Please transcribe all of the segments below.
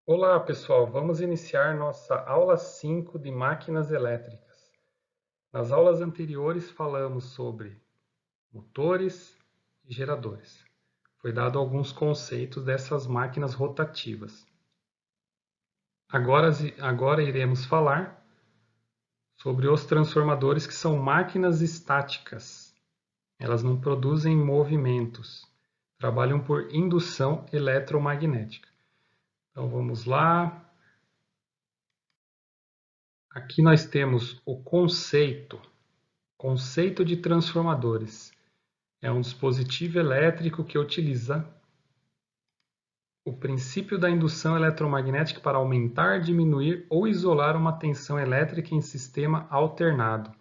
Olá, pessoal. Vamos iniciar nossa aula 5 de máquinas elétricas. Nas aulas anteriores falamos sobre motores e geradores. Foi dado alguns conceitos dessas máquinas rotativas. Agora iremos falar sobre os transformadores, que são máquinas estáticas. Elas não produzem movimentos, trabalham por indução eletromagnética. Então vamos lá. Aqui nós temos o conceito de transformadores. É um dispositivo elétrico que utiliza o princípio da indução eletromagnética para aumentar, diminuir ou isolar uma tensão elétrica em sistema alternado,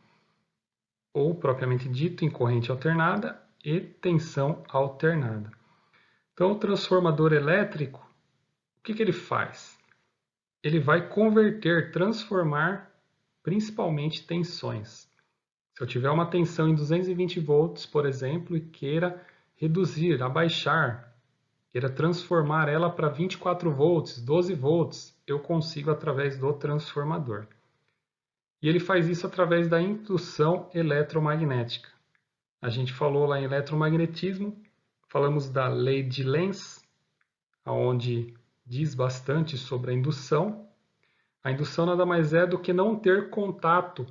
ou propriamente dito em corrente alternada e tensão alternada. Então, o transformador elétrico, o que ele faz? Ele vai converter, transformar principalmente tensões. Se eu tiver uma tensão em 220 volts, por exemplo, e queira reduzir, abaixar, queira transformar ela para 24 volts, 12 volts, eu consigo através do transformador. E ele faz isso através da indução eletromagnética. A gente falou lá em eletromagnetismo, falamos da lei de Lenz, onde diz bastante sobre a indução. A indução nada mais é do que não ter contato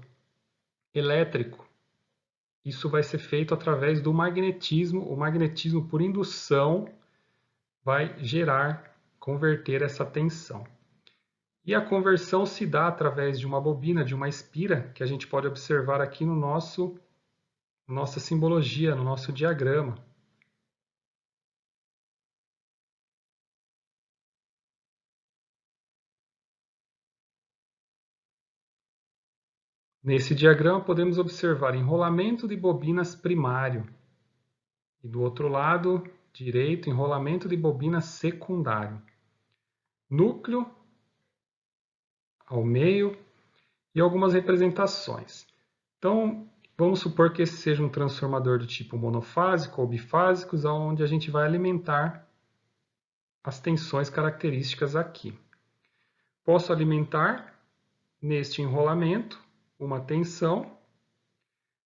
elétrico. Isso vai ser feito através do magnetismo. O magnetismo por indução vai converter essa tensão. E a conversão se dá através de uma bobina, de uma espira, que a gente pode observar aqui no nossa simbologia, no nosso diagrama. Nesse diagrama podemos observar enrolamento de bobinas primário. E do outro lado direito, enrolamento de bobina secundário. Núcleo ao meio e algumas representações. Então, vamos supor que esse seja um transformador do tipo monofásico ou bifásico, onde a gente vai alimentar as tensões características aqui. Posso alimentar neste enrolamento uma tensão.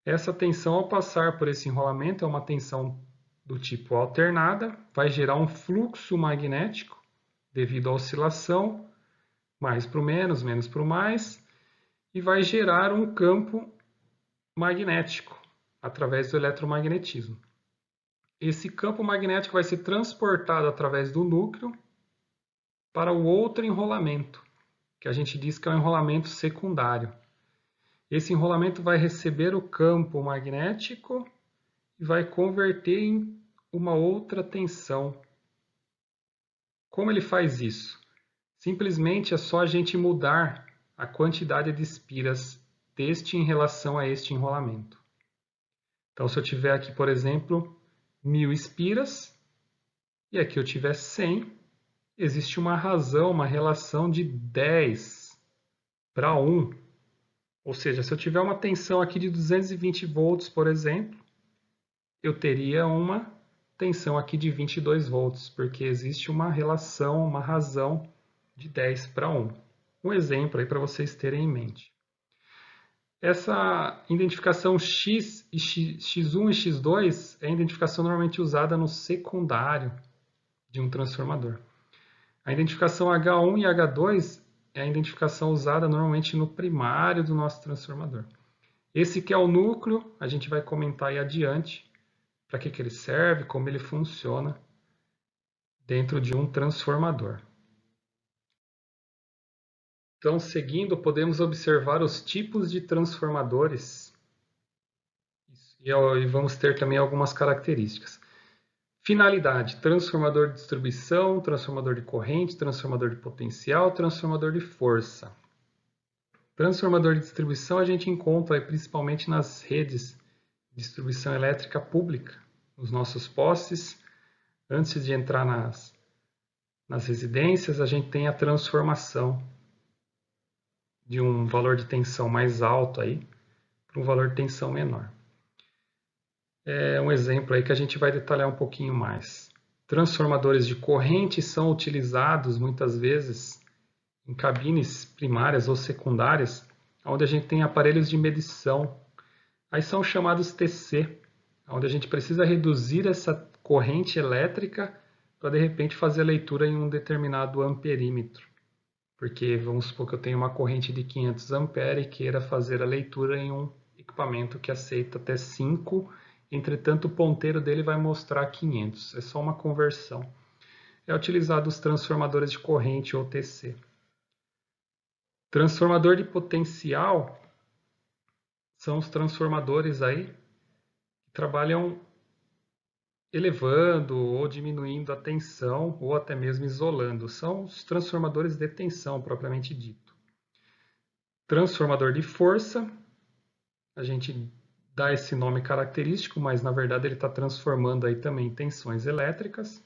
Essa tensão, ao passar por esse enrolamento, é uma tensão do tipo alternada, vai gerar um fluxo magnético devido à oscilação, mais para o menos, menos para o mais, e vai gerar um campo magnético através do eletromagnetismo. Esse campo magnético vai ser transportado através do núcleo para o outro enrolamento, que a gente diz que é o enrolamento secundário. Esse enrolamento vai receber o campo magnético e vai converter em uma outra tensão. Como ele faz isso? Simplesmente é só a gente mudar a quantidade de espiras deste em relação a este enrolamento. Então, se eu tiver aqui, por exemplo, 1000 espiras, e aqui eu tiver 100, existe uma razão, uma relação de 10 para 1. Ou seja, se eu tiver uma tensão aqui de 220 volts, por exemplo, eu teria uma tensão aqui de 22 volts, porque existe uma relação, uma razão de 10 para 1. Um exemplo aí para vocês terem em mente. Essa identificação X, X1 e X2 é a identificação normalmente usada no secundário de um transformador. A identificação H1 e H2 é a identificação usada normalmente no primário do nosso transformador. Esse que é o núcleo, a gente vai comentar aí adiante para que ele serve, como ele funciona dentro de um transformador. Então, seguindo, podemos observar os tipos de transformadores e vamos ter também algumas características. Finalidade: transformador de distribuição, transformador de corrente, transformador de potencial, transformador de força. Transformador de distribuição a gente encontra principalmente nas redes de distribuição elétrica pública, nos nossos postes. Antes de entrar nas residências, a gente tem a transformação de um valor de tensão mais alto aí para um valor de tensão menor. É um exemplo aí que a gente vai detalhar um pouquinho mais. Transformadores de corrente são utilizados muitas vezes em cabines primárias ou secundárias, onde a gente tem aparelhos de medição. Aí são chamados TC, onde a gente precisa reduzir essa corrente elétrica para de repente fazer a leitura em um determinado amperímetro. Porque vamos supor que eu tenho uma corrente de 500 amperes e queira fazer a leitura em um equipamento que aceita até 5, entretanto o ponteiro dele vai mostrar 500. É só uma conversão. É utilizado os transformadores de corrente ou TC. Transformador de potencial são os transformadores aí que trabalham elevando ou diminuindo a tensão ou até mesmo isolando. São os transformadores de tensão propriamente dito. Transformador de força, a gente dá esse nome característico, mas na verdade ele está transformando aí também tensões elétricas.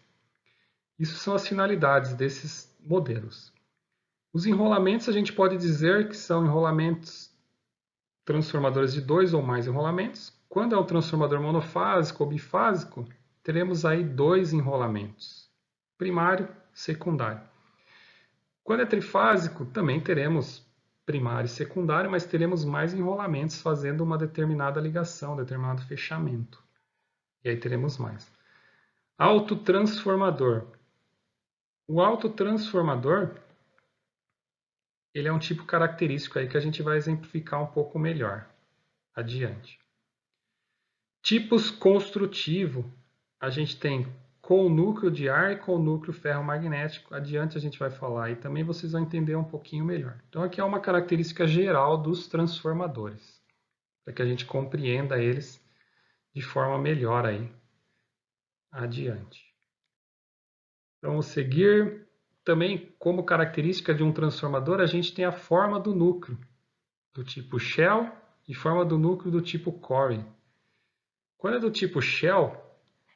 Isso são as finalidades desses modelos. Os enrolamentos a gente pode dizer que são enrolamentos transformadores de 2 ou mais enrolamentos. Quando é um transformador monofásico ou bifásico, teremos aí 2 enrolamentos, primário e secundário. Quando é trifásico, também teremos primário e secundário, mas teremos mais enrolamentos fazendo uma determinada ligação, determinado fechamento. E aí teremos mais. Autotransformador. O autotransformador, ele é um tipo característico aí que a gente vai exemplificar um pouco melhor adiante. Tipos construtivo, a gente tem com núcleo de ar e com núcleo ferromagnético. Adiante a gente vai falar e também vocês vão entender um pouquinho melhor. Então aqui é uma característica geral dos transformadores, para que a gente compreenda eles de forma melhor aí adiante. Então, vamos seguir. Também, como característica de um transformador, a gente tem a forma do núcleo, do tipo Shell, e forma do núcleo do tipo Core. Quando é do tipo Shell,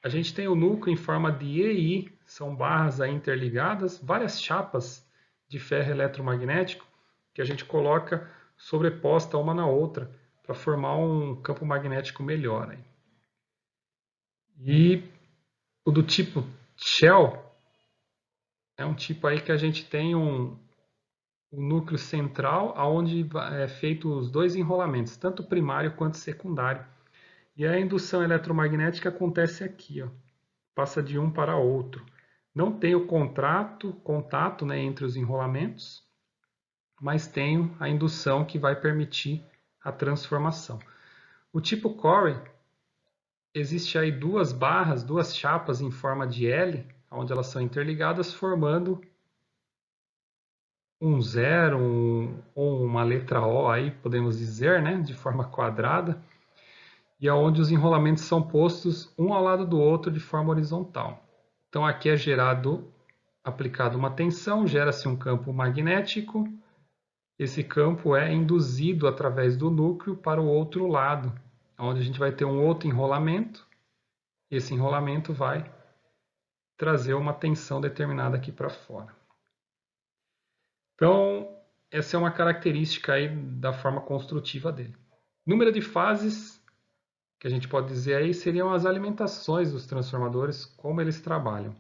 a gente tem o núcleo em forma de EI, são barras aí interligadas, várias chapas de ferro eletromagnético que a gente coloca sobreposta uma na outra para formar um campo magnético melhor. Aí. E o do tipo Shell é um tipo aí que a gente tem um núcleo central, onde é feito os 2 enrolamentos, tanto primário quanto secundário. E a indução eletromagnética acontece aqui, ó, passa de um para outro. Não tem o contato, né, entre os enrolamentos, mas tem a indução que vai permitir a transformação. O tipo Core, existe aí 2 barras, 2 chapas em forma de L, onde elas são interligadas, formando um zero ou uma letra O aí, podemos dizer, né, de forma quadrada, e aonde os enrolamentos são postos um ao lado do outro de forma horizontal. Então aqui é aplicado uma tensão, gera-se um campo magnético, esse campo é induzido através do núcleo para o outro lado, onde a gente vai ter um outro enrolamento, e esse enrolamento vai trazer uma tensão determinada aqui para fora. Então, essa é uma característica aí da forma construtiva dele. Número de fases, que a gente pode dizer aí, seriam as alimentações dos transformadores, como eles trabalham.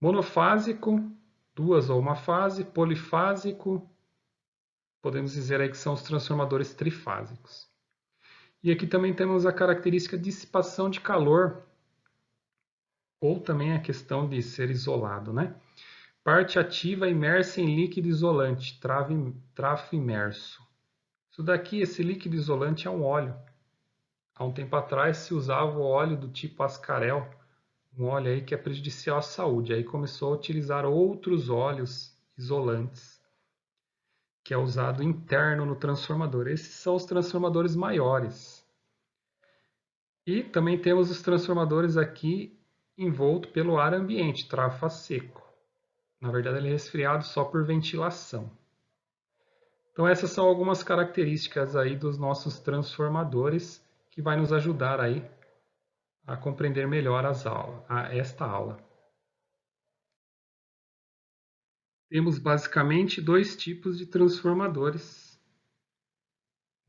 Monofásico, 2 ou uma fase, polifásico, podemos dizer aí que são os transformadores trifásicos. E aqui também temos a característica de dissipação de calor, ou também a questão de ser isolado, né? Parte ativa imersa em líquido isolante, trafo imerso. Isso daqui, esse líquido isolante é um óleo. Há um tempo atrás se usava o óleo do tipo ascarel, um óleo aí que é prejudicial à saúde. Aí começou a utilizar outros óleos isolantes, que é usado interno no transformador. Esses são os transformadores maiores. E também temos os transformadores aqui envolto pelo ar ambiente, trafo a seco. Na verdade, ele é resfriado só por ventilação. Então, essas são algumas características aí dos nossos transformadores que vai nos ajudar aí a compreender melhor esta aula. Temos basicamente 2 tipos de transformadores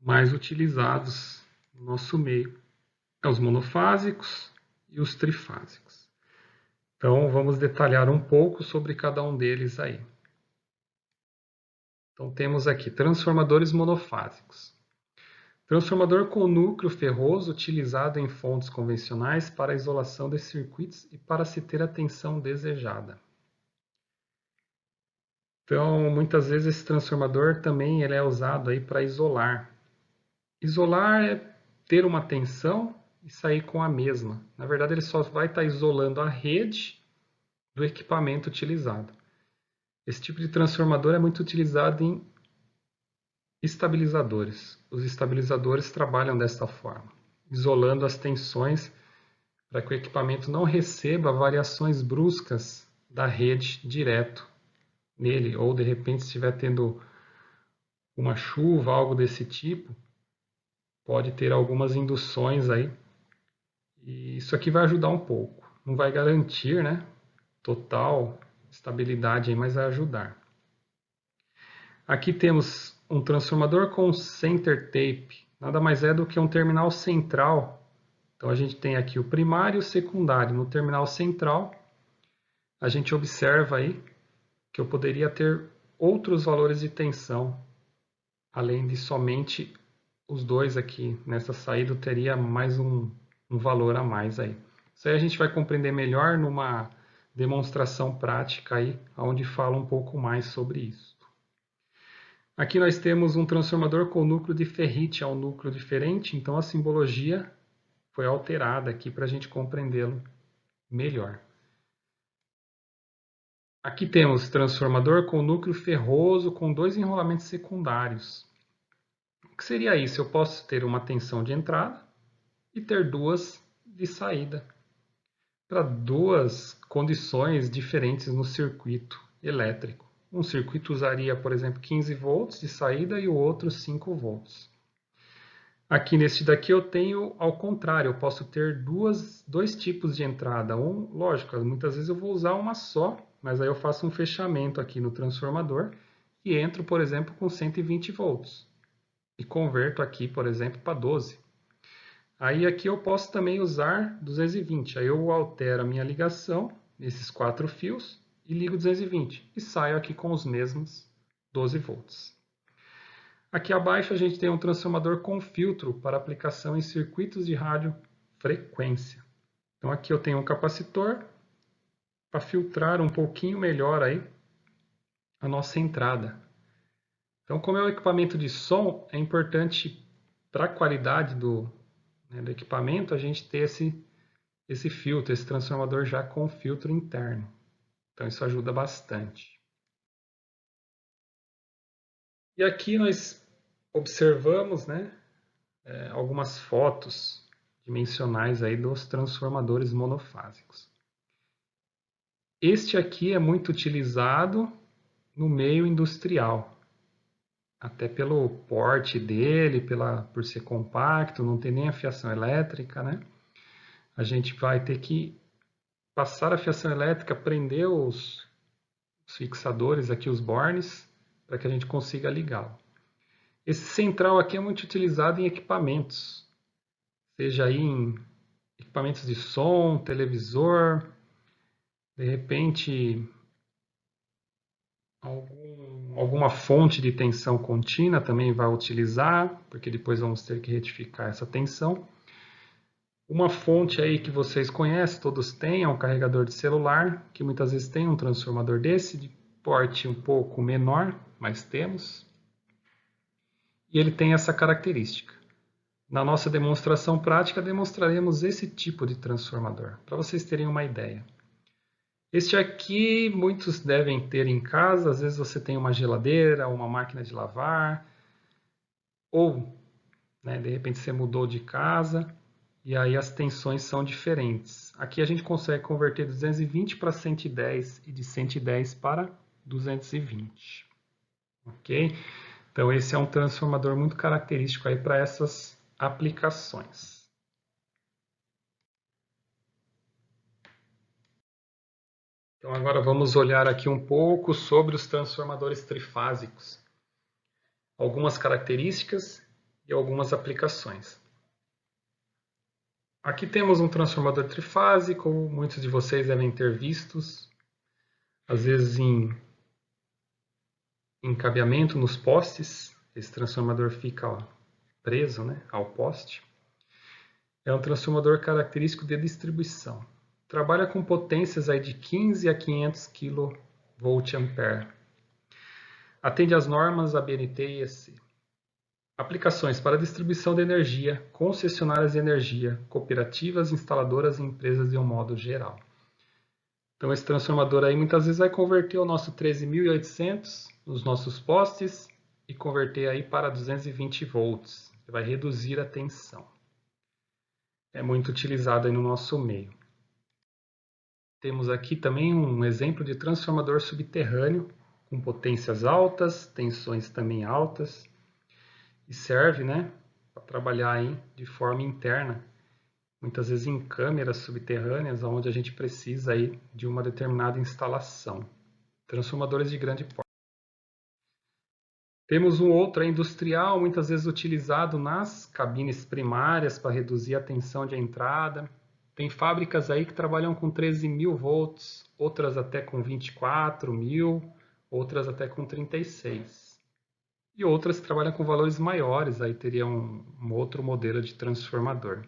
mais utilizados no nosso meio. Os monofásicos e os trifásicos. Então, vamos detalhar um pouco sobre cada um deles aí. Então, temos aqui transformadores monofásicos. Transformador com núcleo ferroso utilizado em fontes convencionais para a isolação de circuitos e para se ter a tensão desejada. Então, muitas vezes esse transformador também ele é usado aí para isolar. Isolar é ter uma tensão e sair com a mesma. Na verdade, ele só vai estar isolando a rede do equipamento utilizado. Esse tipo de transformador é muito utilizado em estabilizadores. Os estabilizadores trabalham desta forma, isolando as tensões para que o equipamento não receba variações bruscas da rede direto nele, ou de repente se estiver tendo uma chuva, algo desse tipo, pode ter algumas induções aí. E isso aqui vai ajudar um pouco. Não vai garantir, né, total estabilidade, aí, mas vai ajudar. Aqui temos um transformador com center tape. Nada mais é do que um terminal central. Então a gente tem aqui o primário e o secundário. No terminal central, a gente observa aí que eu poderia ter outros valores de tensão, além de somente os dois aqui. Nessa saída eu teria mais um valor a mais aí. Isso aí a gente vai compreender melhor numa demonstração prática aí, onde fala um pouco mais sobre isso. Aqui nós temos um transformador com núcleo de ferrite, é um núcleo diferente, então a simbologia foi alterada aqui para a gente compreendê-lo melhor. Aqui temos transformador com núcleo ferroso com dois enrolamentos secundários. O que seria isso? Eu posso ter uma tensão de entrada e ter duas de saída, para duas condições diferentes no circuito elétrico. Um circuito usaria, por exemplo, 15 volts de saída e o outro 5 volts. Aqui neste daqui eu tenho ao contrário, eu posso ter dois tipos de entrada. Lógico, muitas vezes eu vou usar uma só, mas aí eu faço um fechamento aqui no transformador e entro, por exemplo, com 120 volts. E converto aqui, por exemplo, para 12. Aí aqui eu posso também usar 220. Aí eu altero a minha ligação nesses 4 fios e ligo 220. E saio aqui com os mesmos 12 volts. Aqui abaixo a gente tem um transformador com filtro para aplicação em circuitos de radiofrequência. Então aqui eu tenho um capacitor para filtrar um pouquinho melhor aí a nossa entrada. Então, como é um equipamento de som, é importante para a qualidade do equipamento a gente ter esse filtro, esse transformador já com filtro interno. Então isso ajuda bastante. E aqui nós observamos, né, algumas fotos dimensionais aí dos transformadores monofásicos. Este aqui é muito utilizado no meio industrial, até pelo porte dele, por ser compacto, não tem nem a fiação elétrica, né? A gente vai ter que passar a fiação elétrica, prender os fixadores aqui, os bornes, para que a gente consiga ligá-lo. Esse central aqui é muito utilizado em equipamentos, seja aí em equipamentos de som, televisor, de repente alguma fonte de tensão contínua também vai utilizar, porque depois vamos ter que retificar essa tensão. Uma fonte aí que vocês conhecem, todos têm, é um carregador de celular, que muitas vezes tem um transformador desse, de porte um pouco menor, mas temos. E ele tem essa característica. Na nossa demonstração prática, demonstraremos esse tipo de transformador, para vocês terem uma ideia. Este aqui muitos devem ter em casa, às vezes você tem uma geladeira, uma máquina de lavar, ou de repente você mudou de casa e aí as tensões são diferentes. Aqui a gente consegue converter 220 para 110 e de 110 para 220. Ok? Então esse é um transformador muito característico aí para essas aplicações. Então agora vamos olhar aqui um pouco sobre os transformadores trifásicos. Algumas características e algumas aplicações. Aqui temos um transformador trifásico, muitos de vocês devem ter vistos, às vezes em encabeamento nos postes, esse transformador fica preso, né, ao poste. É um transformador característico de distribuição. Trabalha com potências aí de 15 a 500 kVA. Atende às normas ABNT e EC. Aplicações para distribuição de energia, concessionárias de energia, cooperativas, instaladoras e empresas de um modo geral. Então esse transformador aí muitas vezes vai converter o nosso 13.800 nos nossos postes e converter aí para 220 volts. Vai reduzir a tensão. É muito utilizado aí no nosso meio. Temos aqui também um exemplo de transformador subterrâneo com potências altas, tensões também altas e serve, né, para trabalhar aí de forma interna, muitas vezes em câmeras subterrâneas, onde a gente precisa aí de uma determinada instalação. Transformadores de grande porte. Temos um outro industrial, muitas vezes utilizado nas cabines primárias para reduzir a tensão de entrada. Tem fábricas aí que trabalham com 13.000 volts, outras até com 24.000, outras até com 36. E outras que trabalham com valores maiores, aí teria um outro modelo de transformador.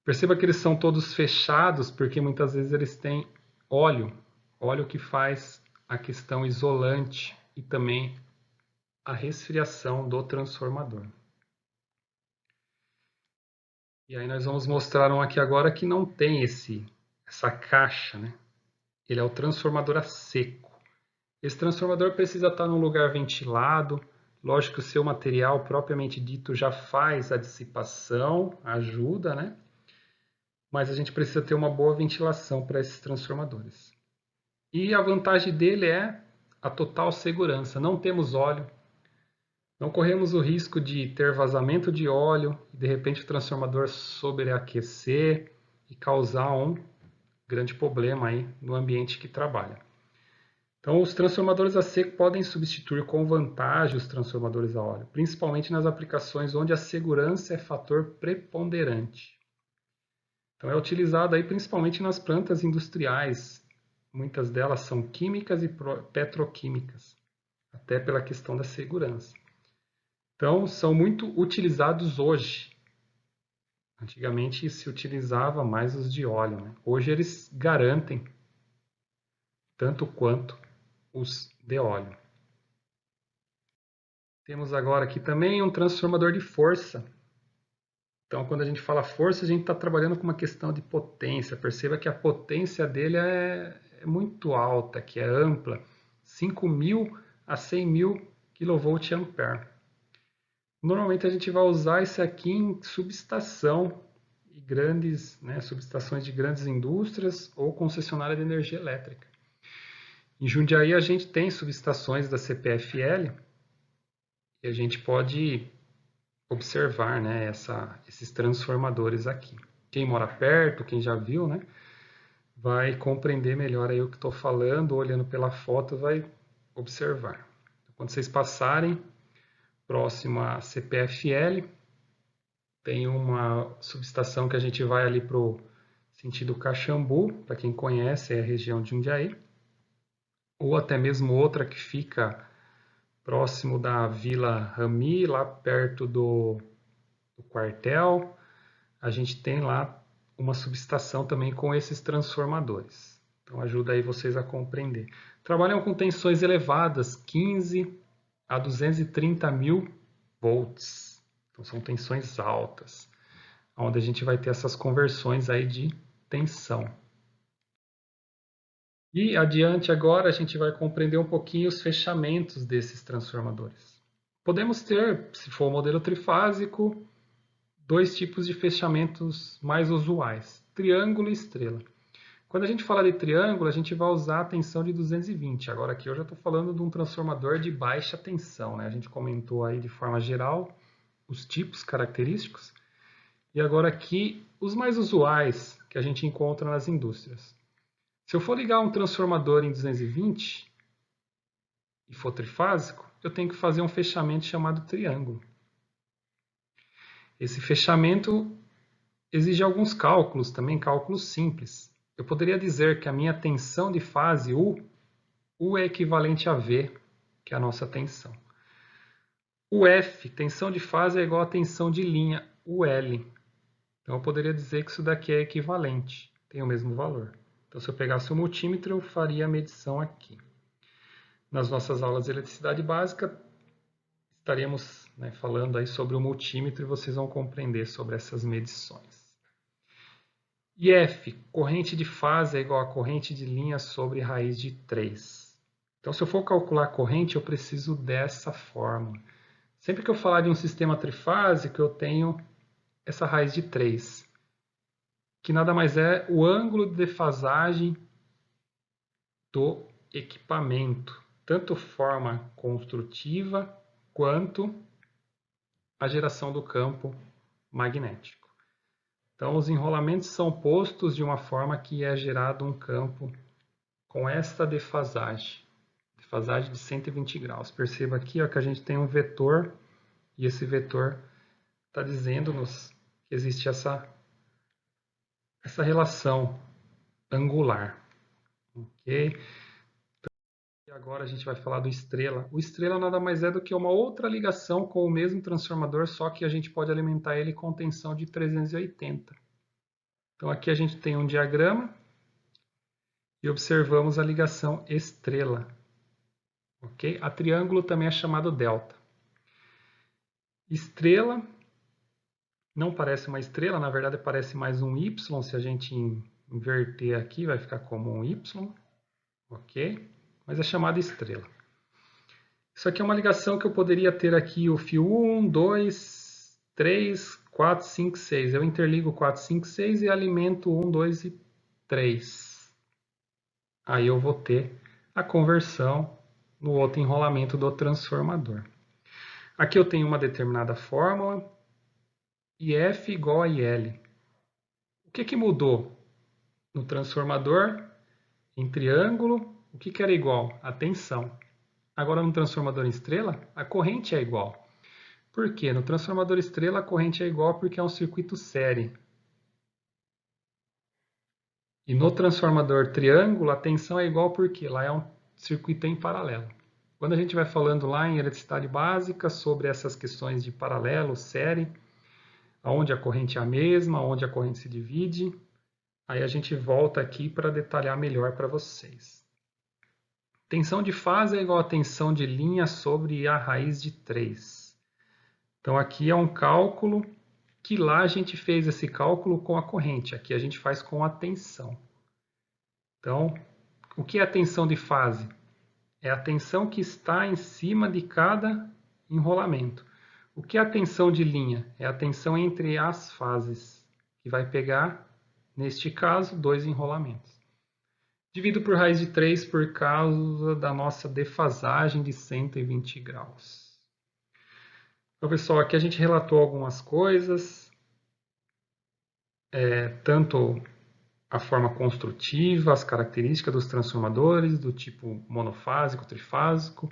Perceba que eles são todos fechados, porque muitas vezes eles têm óleo que faz a questão isolante e também a resfriação do transformador. E aí nós vamos mostrar um aqui agora que não tem essa caixa, né? Ele é o transformador a seco. Esse transformador precisa estar num lugar ventilado. Lógico que o seu material propriamente dito já faz a dissipação, ajuda, né? Mas a gente precisa ter uma boa ventilação para esses transformadores. E a vantagem dele é a total segurança. Não temos óleo, não corremos o risco de ter vazamento de óleo e de repente o transformador sobreaquecer e causar um grande problema aí no ambiente que trabalha. Então, os transformadores a seco podem substituir com vantagem os transformadores a óleo, principalmente nas aplicações onde a segurança é fator preponderante. Então, é utilizado aí principalmente nas plantas industriais. Muitas delas são químicas e petroquímicas, até pela questão da segurança. Então, são muito utilizados hoje. Antigamente se utilizava mais os de óleo, né? Hoje eles garantem tanto quanto os de óleo. Temos agora aqui também um transformador de força. Então, quando a gente fala força, a gente está trabalhando com uma questão de potência. Perceba que a potência dele é muito alta, que é ampla, 5.000 a 100.000 kVA. Normalmente a gente vai usar isso aqui em subestação e grandes, né, subestações de grandes indústrias ou concessionária de energia elétrica. Em Jundiaí a gente tem subestações da CPFL e a gente pode observar, né, esses transformadores aqui. Quem mora perto, quem já viu, né, vai compreender melhor aí o que estou falando, olhando pela foto vai observar. Quando vocês passarem próximo à CPFL, tem uma subestação que a gente vai ali para o sentido Caxambu, para quem conhece, é a região de Jundiaí, ou até mesmo outra que fica próximo da Vila Rami, lá perto do quartel. A gente tem lá uma subestação também com esses transformadores. Então ajuda aí vocês a compreender. Trabalham com tensões elevadas, 15 a 230.000 volts. Então são tensões altas, onde a gente vai ter essas conversões aí de tensão. E adiante agora a gente vai compreender um pouquinho os fechamentos desses transformadores. Podemos ter, se for o modelo trifásico, dois tipos de fechamentos mais usuais, triângulo e estrela. Quando a gente fala de triângulo, a gente vai usar a tensão de 220. Agora aqui eu já estou falando de um transformador de baixa tensão, né? A gente comentou aí de forma geral os tipos característicos. E agora aqui os mais usuais que a gente encontra nas indústrias. Se eu for ligar um transformador em 220 e for trifásico, eu tenho que fazer um fechamento chamado triângulo. Esse fechamento exige alguns cálculos também, cálculos simples. Eu poderia dizer que a minha tensão de fase U é equivalente a V, que é a nossa tensão. O F, tensão de fase, é igual a tensão de linha, UL. Então eu poderia dizer que isso daqui é equivalente, tem o mesmo valor. Então se eu pegasse o multímetro, eu faria a medição aqui. Nas nossas aulas de eletricidade básica, estaremos, né, falando aí sobre o multímetro e vocês vão compreender sobre essas medições. E F, corrente de fase é igual a corrente de linha sobre raiz de 3. Então, se eu for calcular a corrente, eu preciso dessa fórmula. Sempre que eu falar de um sistema trifásico, eu tenho essa raiz de 3, que nada mais é o ângulo de defasagem do equipamento, tanto forma construtiva quanto a geração do campo magnético. Então, os enrolamentos são postos de uma forma que é gerado um campo com esta defasagem de 120 graus. Perceba aqui ó, que a gente tem um vetor e esse vetor está dizendo-nos que existe essa relação angular. Ok? E agora a gente vai falar do estrela. O estrela nada mais é do que uma outra ligação com o mesmo transformador, só que a gente pode alimentar ele com tensão de 380. Então aqui a gente tem um diagrama e observamos a ligação estrela. Ok? A triângulo também é chamado delta. Estrela não parece uma estrela, na verdade parece mais um Y. Se a gente inverter aqui, vai ficar como um Y. Ok? Mas é chamada estrela. Isso aqui é uma ligação que eu poderia ter aqui o fio 1, 2, 3, 4, 5, 6. Eu interligo 4, 5, 6 e alimento 1, 2 e 3. Aí eu vou ter a conversão no outro enrolamento do transformador. Aqui eu tenho uma determinada fórmula, IF igual a IL. O que mudou no transformador, em triângulo? O que era igual? A tensão. Agora no transformador em estrela, a corrente é igual. Por quê? No transformador estrela a corrente é igual porque é um circuito série. E no transformador triângulo a tensão é igual porque lá é um circuito em paralelo. Quando a gente vai falando lá em eletricidade básica sobre essas questões de paralelo, série, onde a corrente é a mesma, onde a corrente se divide, aí a gente volta aqui para detalhar melhor para vocês. Tensão de fase é igual a tensão de linha sobre a raiz de 3. Então aqui é um cálculo que lá a gente fez esse cálculo com a corrente, aqui a gente faz com a tensão. Então, o que é a tensão de fase? É a tensão que está em cima de cada enrolamento. O que é a tensão de linha? É a tensão entre as fases, que vai pegar, neste caso, 2 enrolamentos. Divido por raiz de 3 por causa da nossa defasagem de 120 graus. Então, pessoal, aqui a gente relatou algumas coisas, tanto a forma construtiva, as características dos transformadores, do tipo monofásico, trifásico,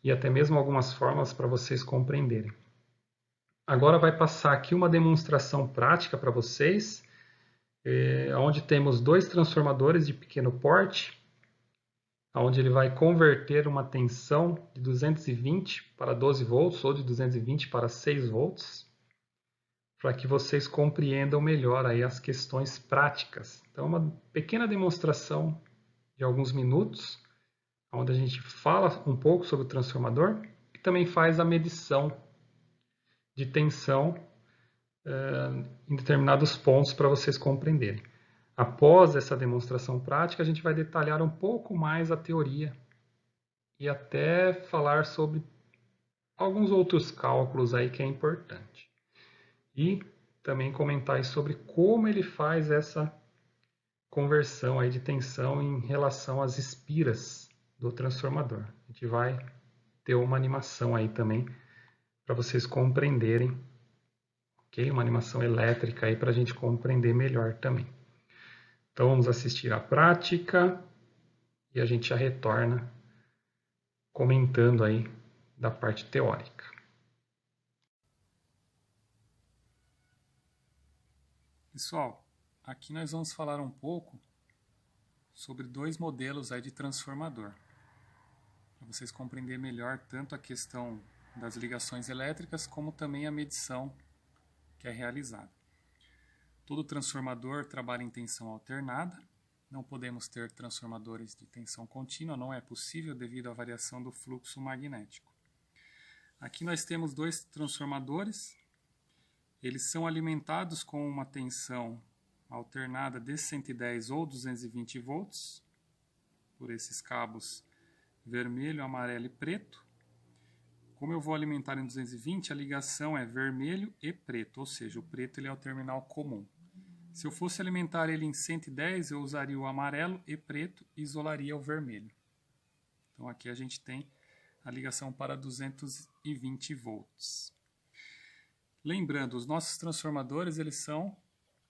e até mesmo algumas formas para vocês compreenderem. Agora vai passar aqui uma demonstração prática para vocês, onde temos 2 transformadores de pequeno porte, onde ele vai converter uma tensão de 220 para 12 volts ou de 220 para 6 volts, para que vocês compreendam melhor aí as questões práticas. Então, uma pequena demonstração de alguns minutos, onde a gente fala um pouco sobre o transformador e também faz a medição de tensão em determinados pontos para vocês compreenderem. Após essa demonstração prática, a gente vai detalhar um pouco mais a teoria e até falar sobre alguns outros cálculos aí que é importante. E também comentar aí sobre como ele faz essa conversão aí de tensão em relação às espiras do transformador. A gente vai ter uma animação aí também para vocês compreenderem, ok? Uma animação elétrica aí para a gente compreender melhor também. Então vamos assistir à prática e a gente já retorna comentando aí da parte teórica. Pessoal, aqui nós vamos falar um pouco sobre dois modelos aí de transformador, para vocês compreenderem melhor tanto a questão das ligações elétricas como também a medição que é realizada. Todo transformador trabalha em tensão alternada, não podemos ter transformadores de tensão contínua, não é possível devido à variação do fluxo magnético. Aqui nós temos dois transformadores, eles são alimentados com uma tensão alternada de 110 ou 220 volts, por esses cabos vermelho, amarelo e preto. Como eu vou alimentar em 220, a ligação é vermelho e preto, ou seja, o preto ele é o terminal comum. Se eu fosse alimentar ele em 110, eu usaria o amarelo e preto e isolaria o vermelho. Então aqui a gente tem a ligação para 220 volts. Lembrando, os nossos transformadores eles são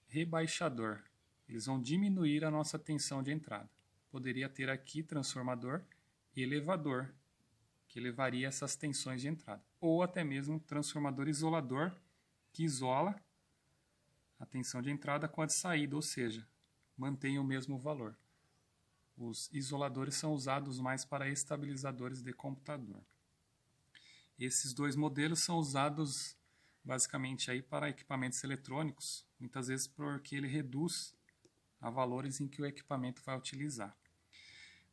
rebaixador. Eles vão diminuir a nossa tensão de entrada. Poderia ter aqui transformador elevador, que elevaria essas tensões de entrada. Ou até mesmo transformador isolador, que isola a tensão de entrada com a de saída, ou seja, mantém o mesmo valor. Os isoladores são usados mais para estabilizadores de computador. Esses dois modelos são usados basicamente aí para equipamentos eletrônicos, muitas vezes porque ele reduz a valores em que o equipamento vai utilizar.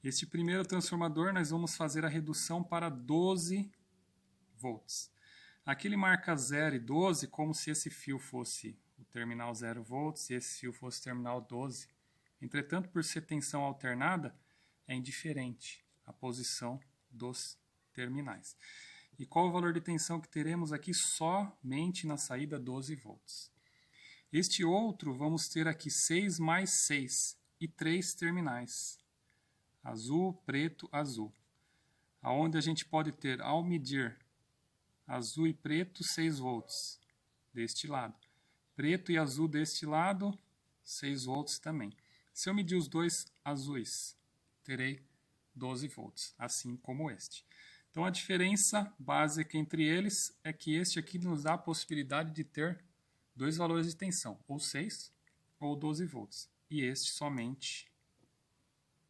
Este primeiro transformador nós vamos fazer a redução para 12 volts. Aqui ele marca 0 e 12 como se esse fio fosse o terminal 0 volts e esse fio fosse o terminal 12. Entretanto, por ser tensão alternada, é indiferente a posição dos terminais. E qual o valor de tensão que teremos aqui? Somente na saída 12 volts. Este outro, vamos ter aqui 6 mais 6 e 3 terminais. Azul, preto, azul. Aonde a gente pode ter, ao medir azul e preto, 6 volts deste lado. Preto e azul deste lado, 6 volts também. Se eu medir os dois azuis, terei 12 volts, assim como este. Então a diferença básica entre eles é que este aqui nos dá a possibilidade de ter dois valores de tensão, ou 6 ou 12 volts. E este somente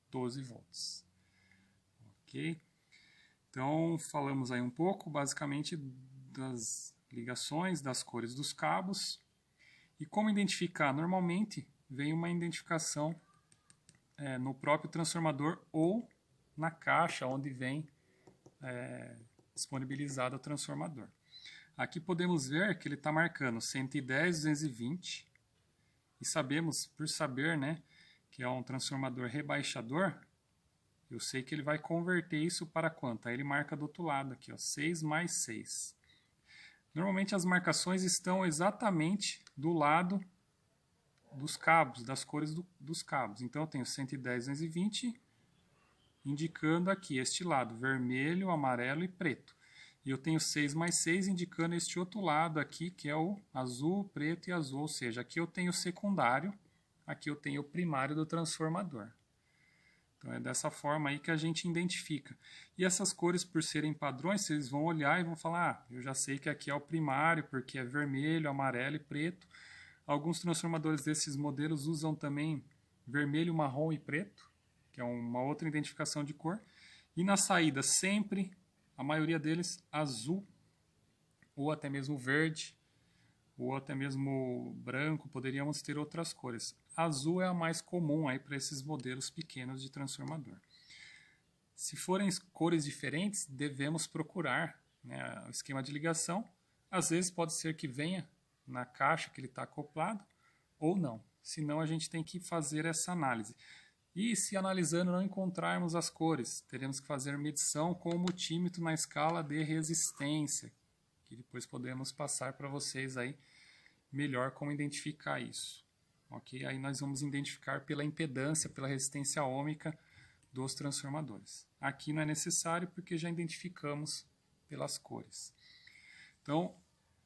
12 volts. Ok? Então falamos aí um pouco basicamente das ligações, das cores dos cabos. E como identificar? Normalmente vem uma identificação no próprio transformador ou na caixa onde vem disponibilizado o transformador. Aqui podemos ver que ele está marcando 110, 220 e sabemos, por saber, né, que é um transformador rebaixador, eu sei que ele vai converter isso para quanto? Aí ele marca do outro lado aqui, ó, 6 mais 6. Normalmente as marcações estão exatamente do lado dos cabos, das cores dos cabos. Então eu tenho 110, 220 indicando aqui este lado, vermelho, amarelo e preto. E eu tenho 6 mais 6 indicando este outro lado aqui, que é o azul, preto e azul. Ou seja, aqui eu tenho o secundário, aqui eu tenho o primário do transformador. Então é dessa forma aí que a gente identifica. E essas cores, por serem padrões, vocês vão olhar e vão falar, eu já sei que aqui é o primário, porque é vermelho, amarelo e preto. Alguns transformadores desses modelos usam também vermelho, marrom e preto, que é uma outra identificação de cor. E na saída, sempre, a maioria deles, azul, ou até mesmo verde, ou até mesmo branco, poderíamos ter outras cores. Azul é a mais comum aí para esses modelos pequenos de transformador. Se forem cores diferentes, devemos procurar, né, o esquema de ligação. Às vezes pode ser que venha na caixa que ele está acoplado, ou não. Senão a gente tem que fazer essa análise. E se analisando não encontrarmos as cores, teremos que fazer medição com o multímetro na escala de resistência, que depois podemos passar para vocês aí melhor como identificar isso. Ok? Aí nós vamos identificar pela impedância, pela resistência ohmica dos transformadores. Aqui não é necessário porque já identificamos pelas cores. Então,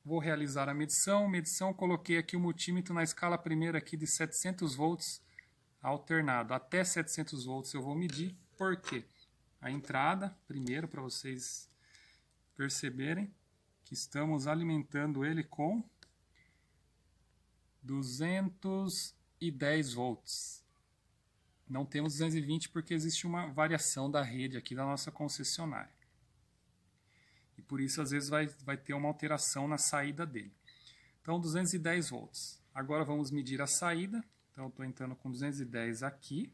vou realizar a medição. Coloquei aqui o multímetro na escala primeira aqui de 700 volts alternado. Até 700 volts eu vou medir. Por quê? A entrada, primeiro, para vocês perceberem que estamos alimentando ele com 210 volts. Não temos 220 porque existe uma variação da rede aqui da nossa concessionária. E por isso, às vezes, vai ter uma alteração na saída dele. Então, 210 volts. Agora, vamos medir a saída. Então, eu estou entrando com 210 aqui.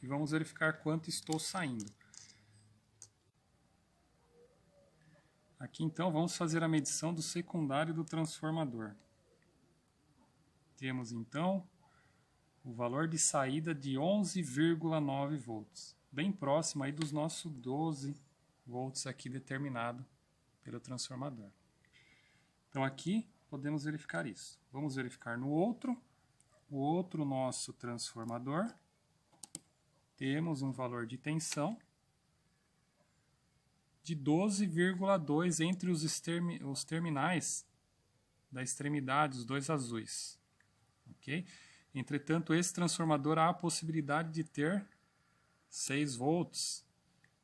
E vamos verificar quanto estou saindo. Aqui, então, vamos fazer a medição do secundário do transformador. Temos, então, o valor de saída de 11,9 volts. Bem próximo aí dos nossos 12 volts aqui determinado pelo transformador. Então, aqui podemos verificar isso. Vamos verificar no outro. O outro nosso transformador. Temos um valor de tensão de 12,2 entre os terminais da extremidade, os dois azuis. Ok? Entretanto, esse transformador há a possibilidade de ter 6 volts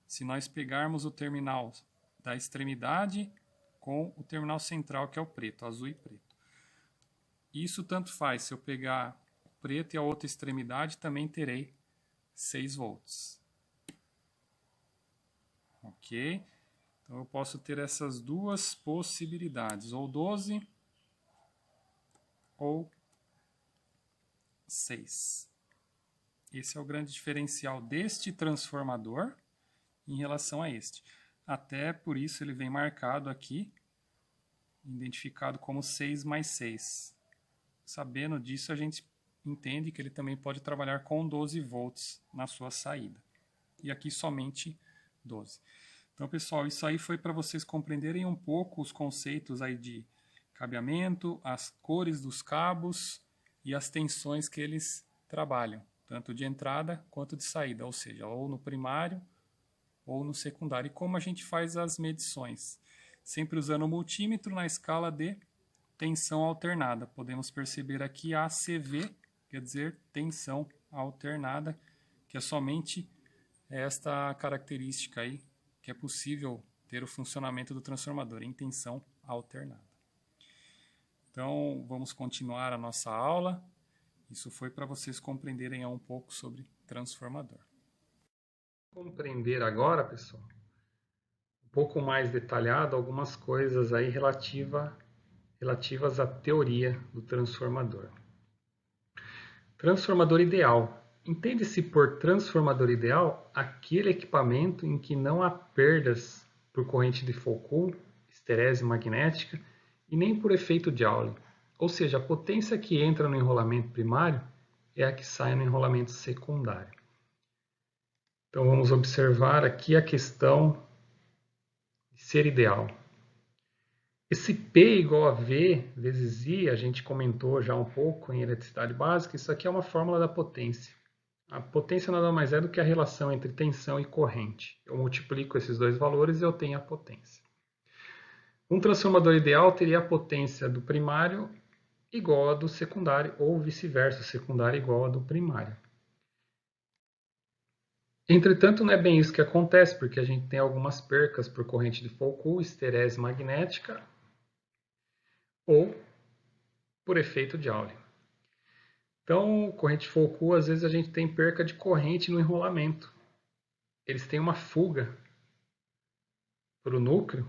se nós pegarmos o terminal da extremidade com o terminal central, que é o preto, azul e preto. Isso tanto faz, se eu pegar o preto e a outra extremidade, também terei 6 volts. Ok? Então eu posso ter essas duas possibilidades, ou 12 ou 6. Esse é o grande diferencial deste transformador em relação a este. Até por isso ele vem marcado aqui, identificado como 6 mais 6. Sabendo disso, a gente entende que ele também pode trabalhar com 12 volts na sua saída. E aqui somente 12. Então, pessoal, isso aí foi para vocês compreenderem um pouco os conceitos aí de cabeamento, as cores dos cabos e as tensões que eles trabalham, tanto de entrada quanto de saída, ou seja, ou no primário ou no secundário. E como a gente faz as medições? Sempre usando o multímetro na escala de tensão alternada. Podemos perceber aqui a ACV, quer dizer, tensão alternada, que é somente esta característica aí, que é possível ter o funcionamento do transformador em tensão alternada. Então, vamos continuar a nossa aula. Isso foi para vocês compreenderem um pouco sobre transformador. Compreender agora, pessoal, um pouco mais detalhado algumas coisas aí relativas à teoria do transformador. Transformador ideal. Entende-se por transformador ideal aquele equipamento em que não há perdas por corrente de Foucault, esterese magnética e nem por efeito Joule. Ou seja, a potência que entra no enrolamento primário é a que sai no enrolamento secundário. Então vamos observar aqui a questão de ser ideal. Esse P igual a V vezes I, a gente comentou já um pouco em eletricidade básica, isso aqui é uma fórmula da potência. A potência nada mais é do que a relação entre tensão e corrente. Eu multiplico esses dois valores e eu tenho a potência. Um transformador ideal teria a potência do primário igual a do secundário, ou vice-versa, o secundário igual a do primário. Entretanto, não é bem isso que acontece, porque a gente tem algumas percas por corrente de Foucault, esterese magnética, ou por efeito Joule. Então, corrente de Foucault, às vezes a gente tem perca de corrente no enrolamento. Eles têm uma fuga para o núcleo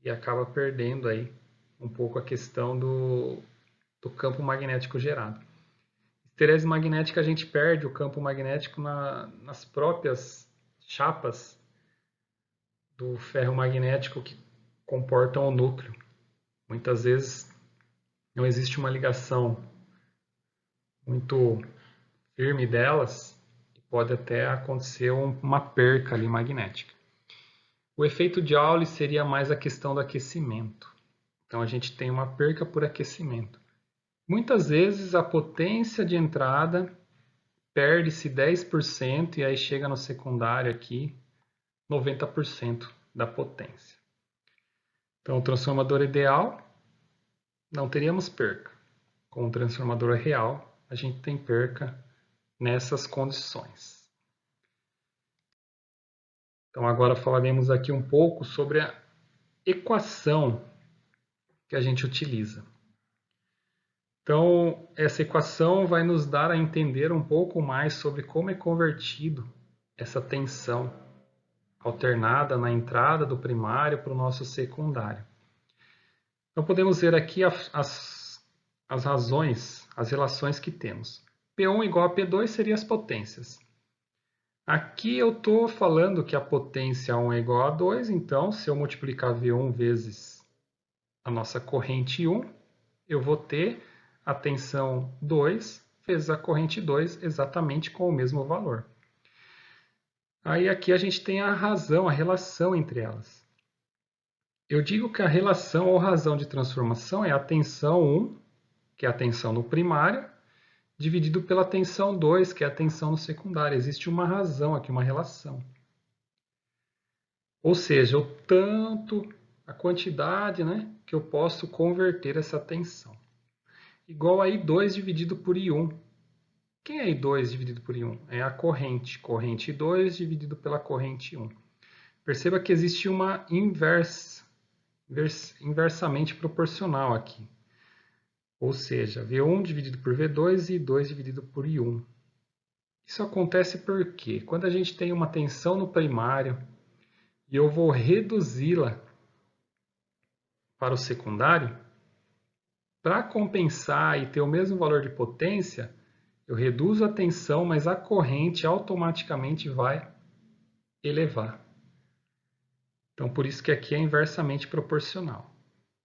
e acaba perdendo aí um pouco a questão do campo magnético gerado. Esterese magnética, a gente perde o campo magnético nas próprias chapas do ferro magnético que comportam o núcleo. Muitas vezes não existe uma ligação muito firme delas e pode até acontecer uma perca ali magnética. O efeito Joule seria mais a questão do aquecimento. Então a gente tem uma perca por aquecimento. Muitas vezes a potência de entrada perde-se 10% e aí chega no secundário aqui 90% da potência. Então o transformador ideal não teríamos perca. Com o transformador real a gente tem perca nessas condições. Então agora falaremos aqui um pouco sobre a equação que a gente utiliza. Então, essa equação vai nos dar a entender um pouco mais sobre como é convertido essa tensão alternada na entrada do primário para o nosso secundário. Então, podemos ver aqui as razões, as relações que temos. P1 igual a P2 seriam as potências. Aqui eu estou falando que a potência 1 é igual a 2, então se eu multiplicar V1 vezes a nossa corrente 1, eu vou ter a tensão 2 vezes a corrente 2 exatamente com o mesmo valor. Aí aqui a gente tem a razão, a relação entre elas. Eu digo que a relação ou razão de transformação é a tensão 1, que é a tensão no primário, dividido pela tensão 2, que é a tensão no secundário. Existe uma razão aqui, uma relação. Ou seja, o tanto, a quantidade, né, que eu posso converter essa tensão. Igual a I2 dividido por I1. Quem é I2 dividido por I1? É a corrente. Corrente I2 dividido pela corrente 1. Perceba que existe uma inversamente proporcional aqui. Ou seja, V1 dividido por V2 e I2 dividido por I1. Isso acontece porque quando a gente tem uma tensão no primário e eu vou reduzi-la para o secundário, para compensar e ter o mesmo valor de potência, eu reduzo a tensão, mas a corrente automaticamente vai elevar. Então, por isso que aqui é inversamente proporcional.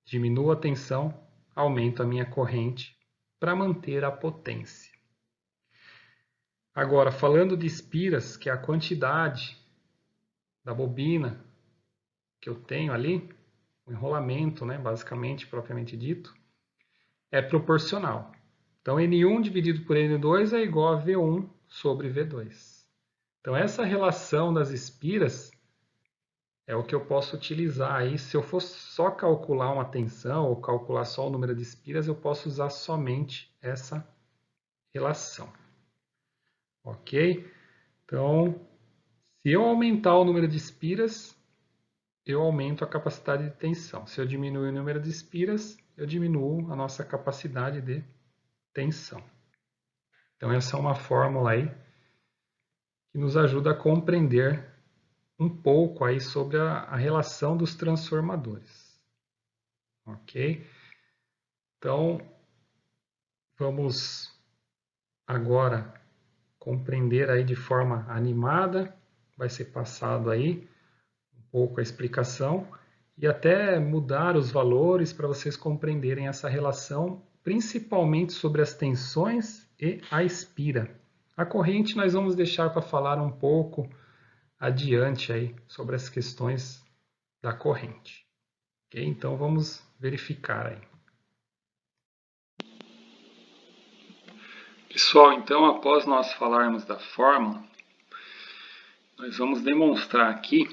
Diminuo a tensão, aumento a minha corrente para manter a potência. Agora, falando de espiras, que é a quantidade da bobina que eu tenho ali, o enrolamento, né, basicamente, propriamente dito, é proporcional. Então, N1 dividido por N2 é igual a V1 sobre V2. Então, essa relação das espiras é o que eu posso utilizar aí. Se eu for só calcular uma tensão ou calcular só o número de espiras, eu posso usar somente essa relação. Ok? Então, se eu aumentar o número de espiras, eu aumento a capacidade de tensão. Se eu diminuir o número de espiras, eu diminuo a nossa capacidade de tensão. Então, essa é uma fórmula aí que nos ajuda a compreender um pouco aí sobre a relação dos transformadores. Ok? Então, vamos agora compreender aí de forma animada. Vai ser passado aí um pouco a explicação e até mudar os valores para vocês compreenderem essa relação, principalmente sobre as tensões e a espira. A corrente nós vamos deixar para falar um pouco adiante aí sobre as questões da corrente. Ok? Então vamos verificar aí. Pessoal, então após nós falarmos da fórmula, nós vamos demonstrar aqui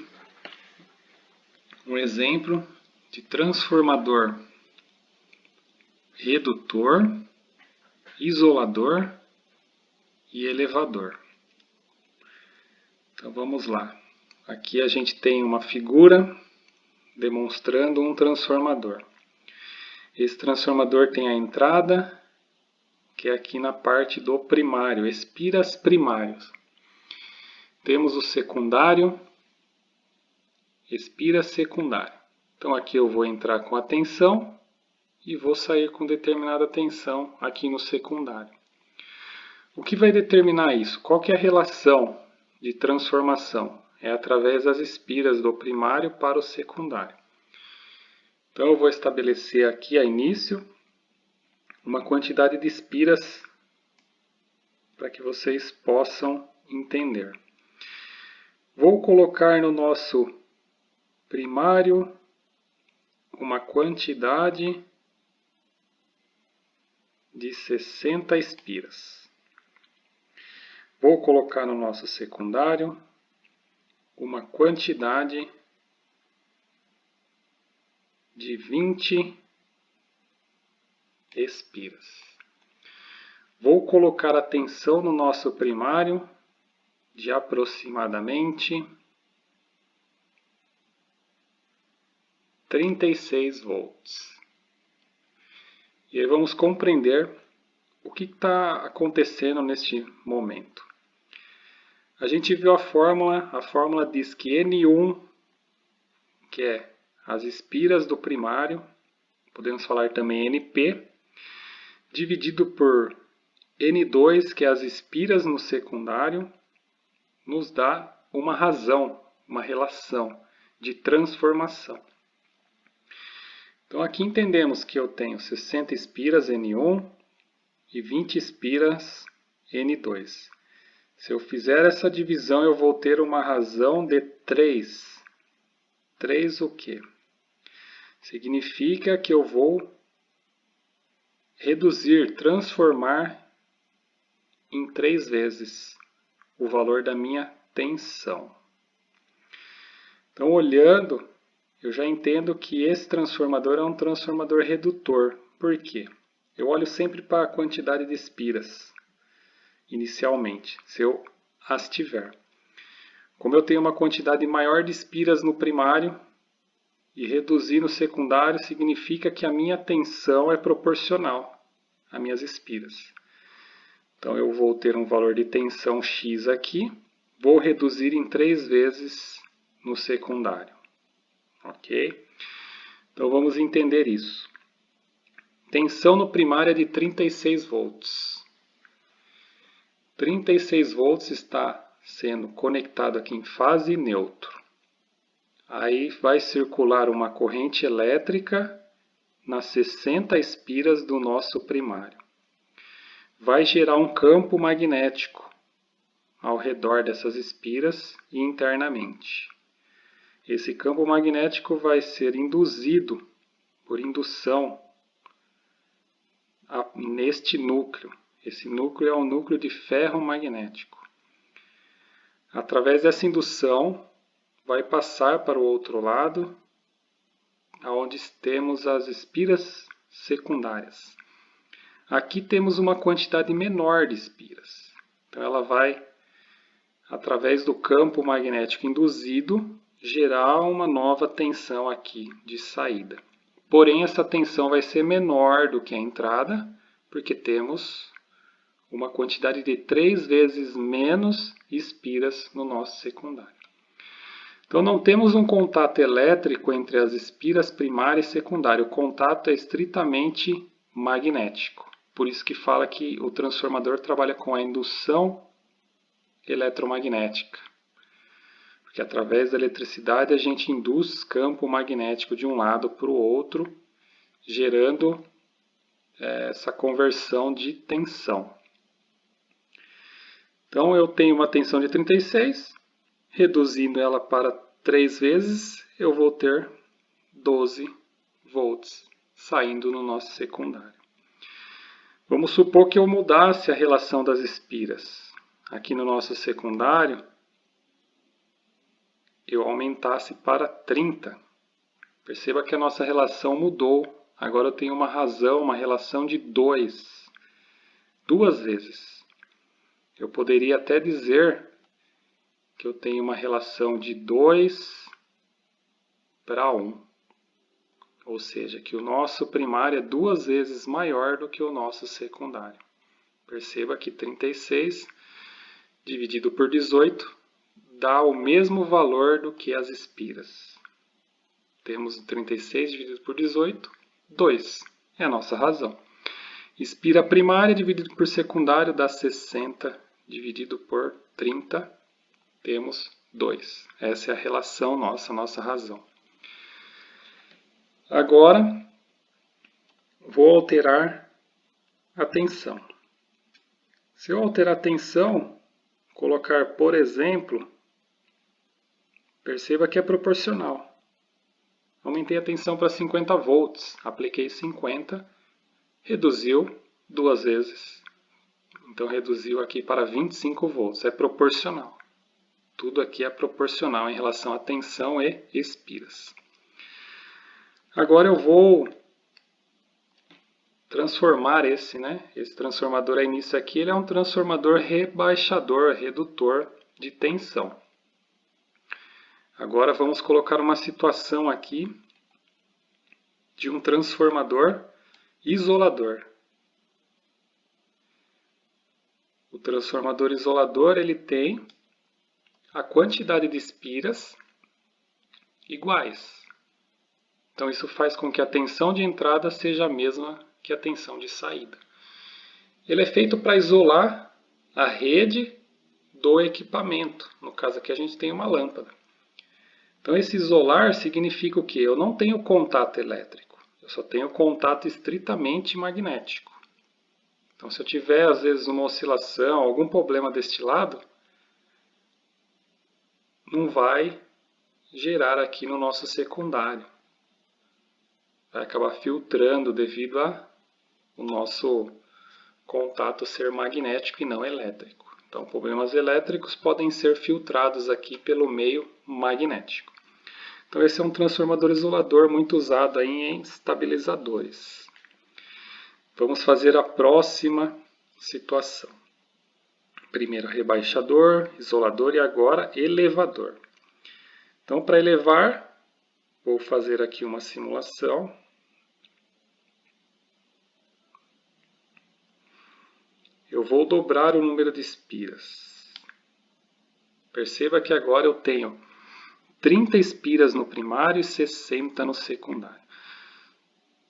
um exemplo de transformador redutor, isolador e elevador. Então vamos lá. Aqui a gente tem uma figura demonstrando um transformador. Esse transformador tem a entrada, que é aqui na parte do primário, espiras primários. Temos o secundário, espira secundário. Então aqui eu vou entrar com a tensão e vou sair com determinada tensão aqui no secundário. O que vai determinar isso? Qual que é a relação de transformação? É através das espiras do primário para o secundário. Então eu vou estabelecer aqui a início uma quantidade de espiras para que vocês possam entender. Vou colocar no nosso primário uma quantidade de 60 espiras. Vou colocar no nosso secundário uma quantidade de 20 espiras. Vou colocar a tensão no nosso primário de aproximadamente 36 volts. E aí vamos compreender o que está acontecendo neste momento. A gente viu a fórmula diz que N1, que é as espiras do primário, podemos falar também NP, dividido por N2, que é as espiras no secundário, nos dá uma razão, uma relação de transformação. Então aqui entendemos que eu tenho 60 espiras N1 e 20 espiras N2. Se eu fizer essa divisão, eu vou ter uma razão de 3. 3 o quê? Significa que eu vou reduzir, transformar em 3 vezes o valor da minha tensão. Então, olhando, eu já entendo que esse transformador é um transformador redutor. Por quê? Eu olho sempre para a quantidade de espiras, inicialmente, se eu as tiver. Como eu tenho uma quantidade maior de espiras no primário e reduzir no secundário, significa que a minha tensão é proporcional às minhas espiras. Então eu vou ter um valor de tensão X aqui, vou reduzir em 3 vezes no secundário. Ok? Então vamos entender isso. Tensão no primário é de 36 volts. 36 volts está sendo conectado aqui em fase neutro. Aí vai circular uma corrente elétrica nas 60 espiras do nosso primário. Vai gerar um campo magnético ao redor dessas espiras e internamente. Esse campo magnético vai ser induzido por indução neste núcleo. Esse núcleo é um núcleo de ferro magnético. Através dessa indução, vai passar para o outro lado, onde temos as espiras secundárias. Aqui temos uma quantidade menor de espiras. Então ela vai, através do campo magnético induzido, gerar uma nova tensão aqui de saída. Porém, essa tensão vai ser menor do que a entrada, porque temos uma quantidade de 3 vezes menos espiras no nosso secundário. Então, não temos um contato elétrico entre as espiras primária e secundária. O contato é estritamente magnético. Por isso que fala que o transformador trabalha com a indução eletromagnética. Porque através da eletricidade a gente induz campo magnético de um lado para o outro, gerando essa conversão de tensão. Então eu tenho uma tensão de 36, reduzindo ela para 3 vezes, eu vou ter 12 volts saindo no nosso secundário. Vamos supor que eu mudasse a relação das espiras. Aqui no nosso secundário, eu aumentasse para 30. Perceba que a nossa relação mudou. Agora eu tenho uma razão, uma relação de 2. 2 vezes. Eu poderia até dizer que eu tenho uma relação de 2 para 1. Ou seja, que o nosso primário é 2 vezes maior do que o nosso secundário. Perceba que 36 dividido por 18 dá o mesmo valor do que as espiras. Temos 36 dividido por 18, 2. É a nossa razão. Espira primária dividido por secundário dá 60 dividido por 30. Temos 2. Essa é a relação nossa, a nossa razão. Agora, vou alterar a tensão. Se eu alterar a tensão, colocar, por exemplo, perceba que é proporcional. Aumentei a tensão para 50 volts, apliquei 50, reduziu 2 vezes. Então reduziu aqui para 25 volts, é proporcional. Tudo aqui é proporcional em relação à tensão e espiras. Agora eu vou transformar esse transformador a início aqui, ele é um transformador rebaixador, redutor de tensão. Agora vamos colocar uma situação aqui de um transformador isolador. O transformador isolador ele tem a quantidade de espiras iguais. Então isso faz com que a tensão de entrada seja a mesma que a tensão de saída. Ele é feito para isolar a rede do equipamento. No caso aqui a gente tem uma lâmpada. Então esse isolar significa o quê? Eu não tenho contato elétrico, eu só tenho contato estritamente magnético. Então se eu tiver às vezes uma oscilação, algum problema deste lado, não vai gerar aqui no nosso secundário. Vai acabar filtrando devido ao nosso contato ser magnético e não elétrico. Então problemas elétricos podem ser filtrados aqui pelo meio magnético. Então esse é um transformador isolador muito usado aí em estabilizadores. Vamos fazer a próxima situação. Primeiro rebaixador, isolador e agora elevador. Então para elevar, vou fazer aqui uma simulação. Eu vou dobrar o número de espiras. Perceba que agora eu tenho 30 espiras no primário e 60 no secundário.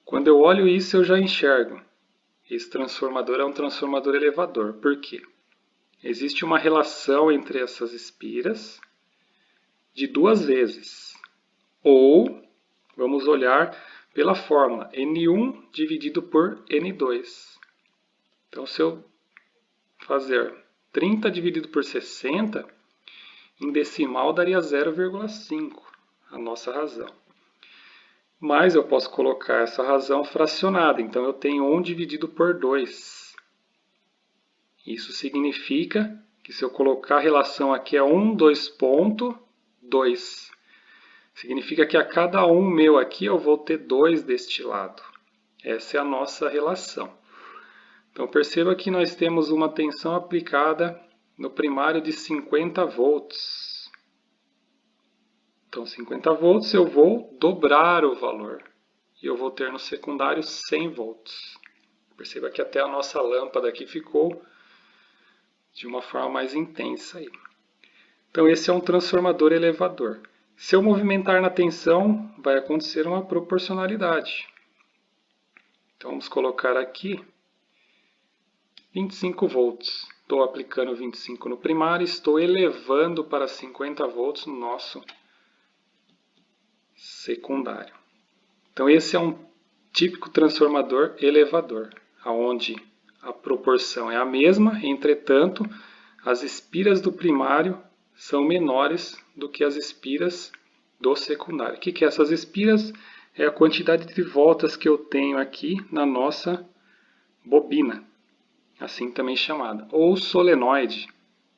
Quando eu olho isso, eu já enxergo. Esse transformador é um transformador elevador. Por quê? Existe uma relação entre essas espiras de 2 vezes. Ou, vamos olhar pela fórmula, N1 dividido por N2. Então, se eu fazer 30 dividido por 60, em decimal daria 0,5, a nossa razão. Mas eu posso colocar essa razão fracionada, então eu tenho 1 dividido por 2. Isso significa que se eu colocar a relação aqui é 1, 2,2. Significa que a cada 1 meu aqui eu vou ter 2 deste lado. Essa é a nossa relação. Então perceba que nós temos uma tensão aplicada no primário de 50 volts. Então 50 volts eu vou dobrar o valor. E eu vou ter no secundário 100 volts. Perceba que até a nossa lâmpada aqui ficou de uma forma mais intensa aí. Então esse é um transformador elevador. Se eu movimentar na tensão, vai acontecer uma proporcionalidade. Então vamos colocar aqui 25 volts. Estou aplicando 25 no primário, estou elevando para 50 volts no nosso secundário. Então esse é um típico transformador elevador, onde a proporção é a mesma, entretanto, as espiras do primário são menores do que as espiras do secundário. O que é essas espiras? É a quantidade de voltas que eu tenho aqui na nossa bobina, assim também chamada, ou solenoide,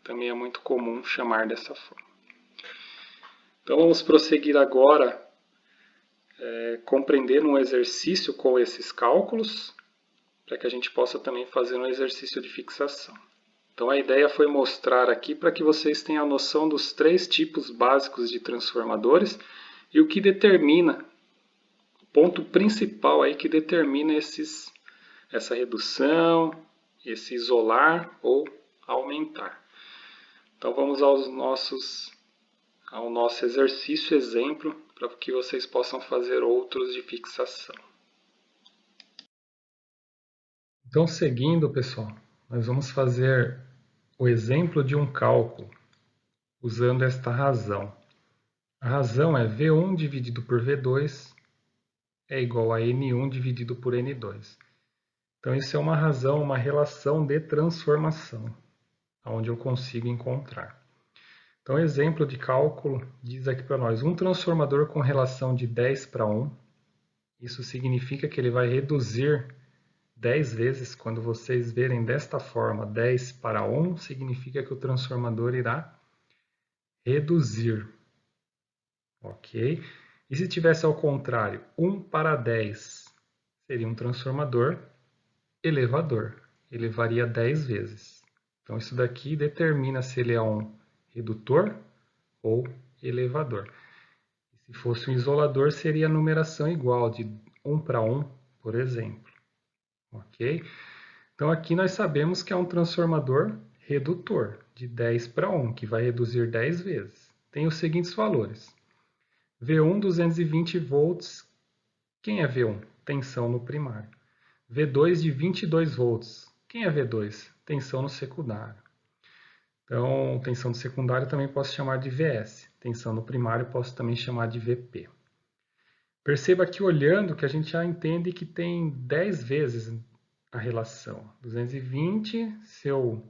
também é muito comum chamar dessa forma. Então vamos prosseguir agora compreendendo um exercício com esses cálculos, para que a gente possa também fazer um exercício de fixação. Então a ideia foi mostrar aqui para que vocês tenham a noção dos 3 tipos básicos de transformadores e o que determina, o ponto principal aí que determina essa redução, esse isolar ou aumentar. Então vamos ao nosso exercício exemplo para que vocês possam fazer outros de fixação. Então, seguindo, pessoal, nós vamos fazer o exemplo de um cálculo usando esta razão. A razão é V1 dividido por V2 é igual a N1 dividido por N2. Então, isso é uma razão, uma relação de transformação, onde eu consigo encontrar. Então, exemplo de cálculo diz aqui para nós, um transformador com relação de 10 para 1, isso significa que ele vai reduzir 10 vezes. Quando vocês verem desta forma, 10 para 1, significa que o transformador irá reduzir. Ok? E se tivesse ao contrário, 1 para 10, seria um transformador elevador. Elevaria 10 vezes. Então, isso daqui determina se ele é um redutor ou elevador. Se fosse um isolador, seria a numeração igual, de 1 para 1, por exemplo. Ok? Então aqui nós sabemos que é um transformador redutor, de 10 para 1, que vai reduzir 10 vezes. Tem os seguintes valores. V1, 220 volts. Quem é V1? Tensão no primário. V2 de 22 volts. Quem é V2? Tensão no secundário. Então, tensão do secundário também posso chamar de VS. Tensão no primário posso também chamar de VP. Perceba que olhando que a gente já entende que tem 10 vezes a relação. 220, se eu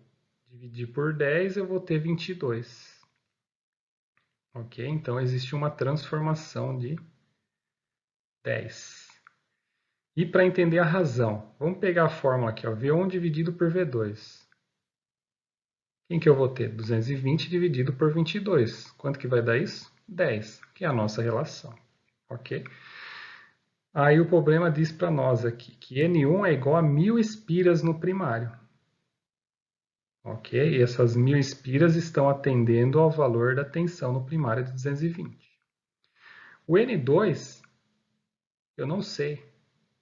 dividir por 10, eu vou ter 22. Ok? Então, existe uma transformação de 10. E para entender a razão, vamos pegar a fórmula aqui, ó, V1 dividido por V2. Quem que eu vou ter? 220 dividido por 22. Quanto que vai dar isso? 10, que é a nossa relação. Ok? Aí o problema diz para nós aqui que N1 é igual a 1000 espiras no primário. Ok? E essas 1000 espiras estão atendendo ao valor da tensão no primário de 220. O N2, eu não sei.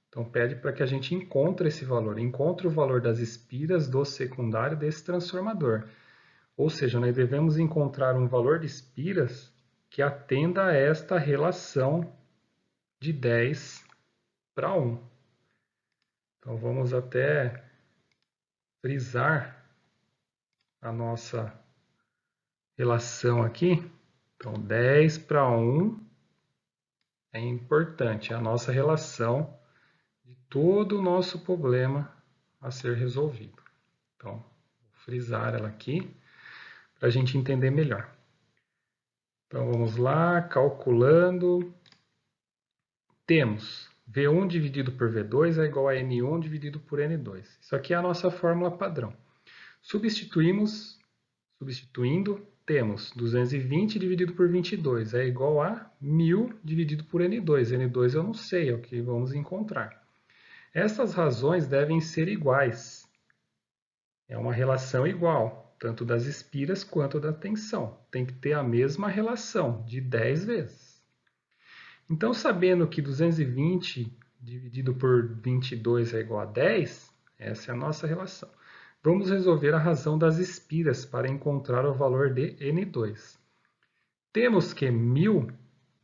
Então pede para que a gente encontre esse valor. Encontre o valor das espiras do secundário desse transformador. Ou seja, nós devemos encontrar um valor de espiras que atenda a esta relação de 10 para 1. Então vamos até frisar a nossa relação aqui. Então 10 para 1 é importante, é a nossa relação de todo o nosso problema a ser resolvido. Então, vou frisar ela aqui para a gente entender melhor. Então vamos lá, calculando. Temos V1 dividido por V2 é igual a N1 dividido por N2. Isso aqui é a nossa fórmula padrão. Substituindo, temos 220 dividido por 22 é igual a 1000 dividido por N2. N2 eu não sei, é o que vamos encontrar. Essas razões devem ser iguais. É uma relação igual, tanto das espiras quanto da tensão. Tem que ter a mesma relação, de 10 vezes. Então, sabendo que 220 dividido por 22 é igual a 10, essa é a nossa relação. Vamos resolver a razão das espiras para encontrar o valor de N2. Temos que 1000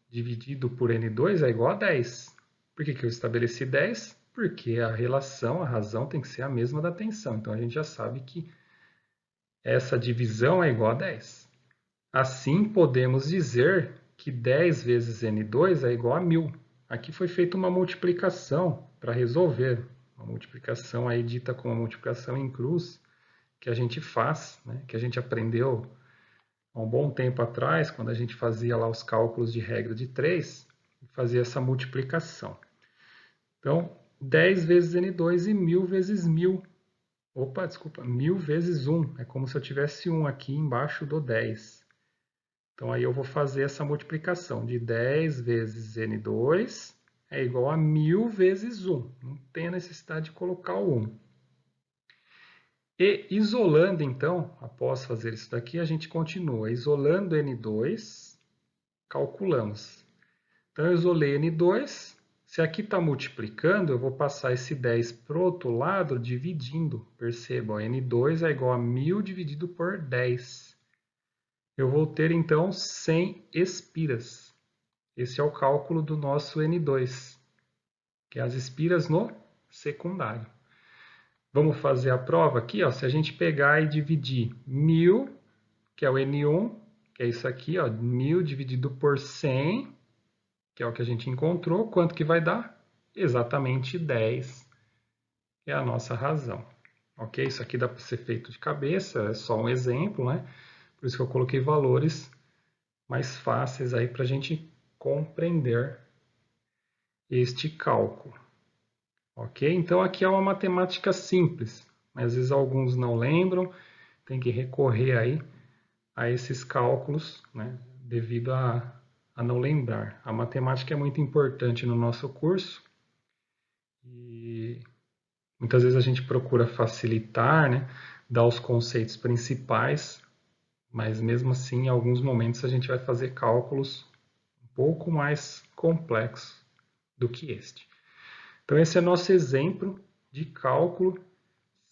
dividido por N2 é igual a 10. Por que eu estabeleci 10? Porque a relação, a razão tem que ser a mesma da tensão. Então, a gente já sabe que essa divisão é igual a 10. Assim, podemos dizer que 10 vezes N2 é igual a 1000. Aqui foi feita uma multiplicação para resolver. Uma multiplicação aí dita como multiplicação em cruz, que a gente faz, né? Que a gente aprendeu há um bom tempo atrás, quando a gente fazia lá os cálculos de regra de 3, fazia essa multiplicação. Então, 10 vezes N2 e 1000 vezes 1000. Opa, desculpa, 1000 vezes 1. É como se eu tivesse 1 aqui embaixo do 10. Então, aí eu vou fazer essa multiplicação de 10 vezes N2 é igual a 1000 vezes 1. Não tem a necessidade de colocar o 1. E isolando, então, após fazer isso daqui, a gente continua. Isolando N2, calculamos. Então, eu isolei N2. Se aqui está multiplicando, eu vou passar esse 10 para o outro lado, dividindo. Percebam, N2 é igual a 1000 dividido por 10. Eu vou ter, então, 100 espiras. Esse é o cálculo do nosso N2, que é as espiras no secundário. Vamos fazer a prova aqui, ó. Se a gente pegar e dividir 1000, que é o N1, que é isso aqui, ó, 1000 dividido por 100, que é o que a gente encontrou, quanto que vai dar? Exatamente 10, que é a nossa razão. Ok? Isso aqui dá para ser feito de cabeça, é só um exemplo, né? Por isso que eu coloquei valores mais fáceis aí para a gente compreender este cálculo. Ok? Então aqui é uma matemática simples, mas às vezes alguns não lembram, tem que recorrer aí a esses cálculos, né? Devido a não lembrar. A matemática é muito importante no nosso curso e muitas vezes a gente procura facilitar, né? Dar os conceitos principais, mas mesmo assim, em alguns momentos a gente vai fazer cálculos um pouco mais complexos do que este. Então esse é nosso exemplo de cálculo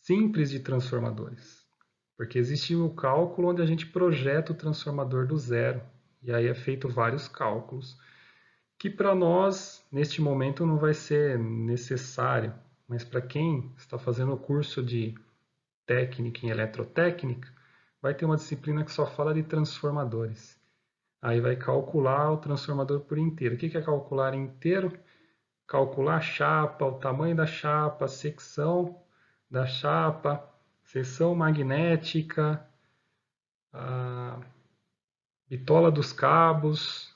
simples de transformadores. Porque existe o cálculo onde a gente projeta o transformador do zero, e aí é feito vários cálculos, que para nós, neste momento, não vai ser necessário, mas para quem está fazendo o curso de técnica em eletrotécnica, vai ter uma disciplina que só fala de transformadores. Aí vai calcular o transformador por inteiro. O que é calcular inteiro? Calcular a chapa, o tamanho da chapa, a secção da chapa, seção magnética, a bitola dos cabos,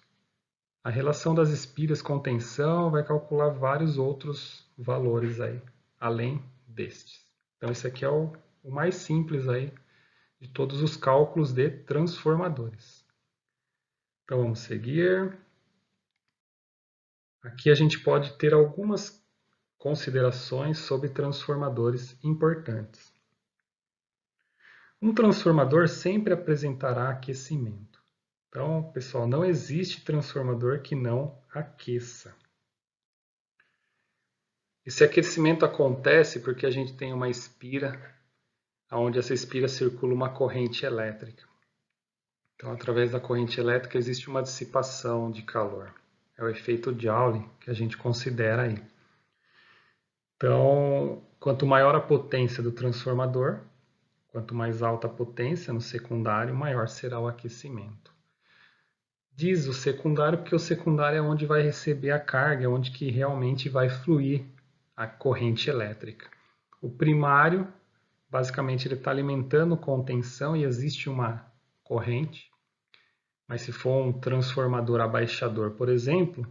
a relação das espiras com tensão, vai calcular vários outros valores aí, além destes. Então esse aqui é o mais simples aí de todos os cálculos de transformadores. Então vamos seguir. Aqui a gente pode ter algumas considerações sobre transformadores importantes. Um transformador sempre apresentará aquecimento. Então, pessoal, não existe transformador que não aqueça. Esse aquecimento acontece porque a gente tem uma espira, onde essa espira circula uma corrente elétrica. Então, através da corrente elétrica existe uma dissipação de calor. É o efeito Joule que a gente considera aí. Então, quanto maior a potência do transformador, quanto mais alta a potência no secundário, maior será o aquecimento. Diz o secundário porque o secundário é onde vai receber a carga, é onde que realmente vai fluir a corrente elétrica. O primário, basicamente, ele está alimentando com tensão e existe uma corrente. Mas se for um transformador abaixador, por exemplo,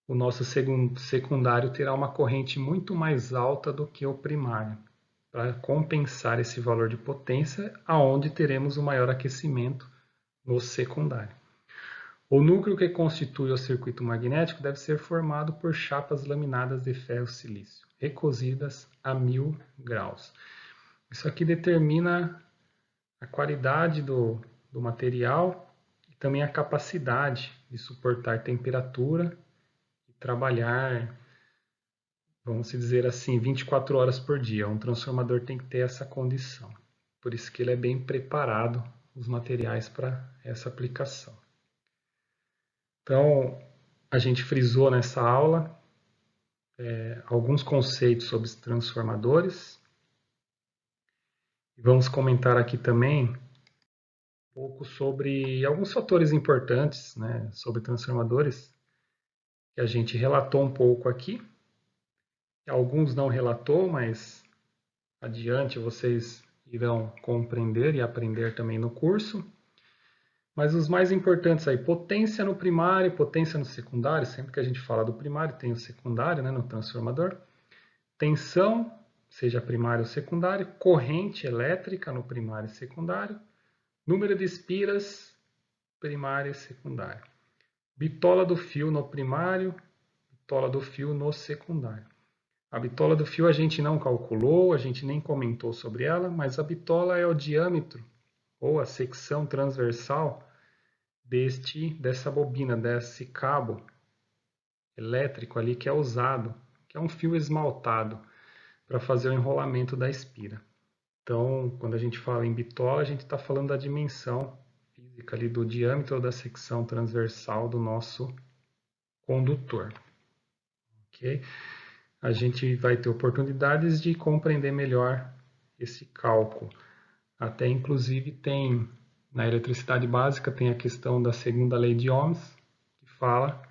o nosso secundário terá uma corrente muito mais alta do que o primário, para compensar esse valor de potência, aonde teremos o maior aquecimento no secundário. O núcleo que constitui o circuito magnético deve ser formado por chapas laminadas de ferro-silício, recozidas a 1000 graus. Isso aqui determina a qualidade do material e também a capacidade de suportar temperatura e trabalhar, vamos dizer assim, 24 horas por dia. Um transformador tem que ter essa condição. Por isso que ele é bem preparado, os materiais para essa aplicação. Então, a gente frisou nessa aula alguns conceitos sobre os transformadores. E vamos comentar aqui também um pouco sobre alguns fatores importantes, né, sobre transformadores, que a gente relatou um pouco aqui. Alguns não relatou, mas adiante vocês irão compreender e aprender também no curso. Mas os mais importantes aí, potência no primário, potência no secundário, sempre que a gente fala do primário tem o secundário, né, no transformador. Tensão, seja primário ou secundário, corrente elétrica no primário e secundário, número de espiras, primário e secundário. Bitola do fio no primário, bitola do fio no secundário. A bitola do fio a gente não calculou, a gente nem comentou sobre ela, mas a bitola é o diâmetro ou a secção transversal dessa bobina, desse cabo elétrico ali que é usado, que é um fio esmaltado para fazer o enrolamento da espira. Então, quando a gente fala em bitola, a gente está falando da dimensão física ali do diâmetro da secção transversal do nosso condutor. Ok? A gente vai ter oportunidades de compreender melhor esse cálculo. Até inclusive tem na eletricidade básica tem a questão da segunda lei de Ohms, que fala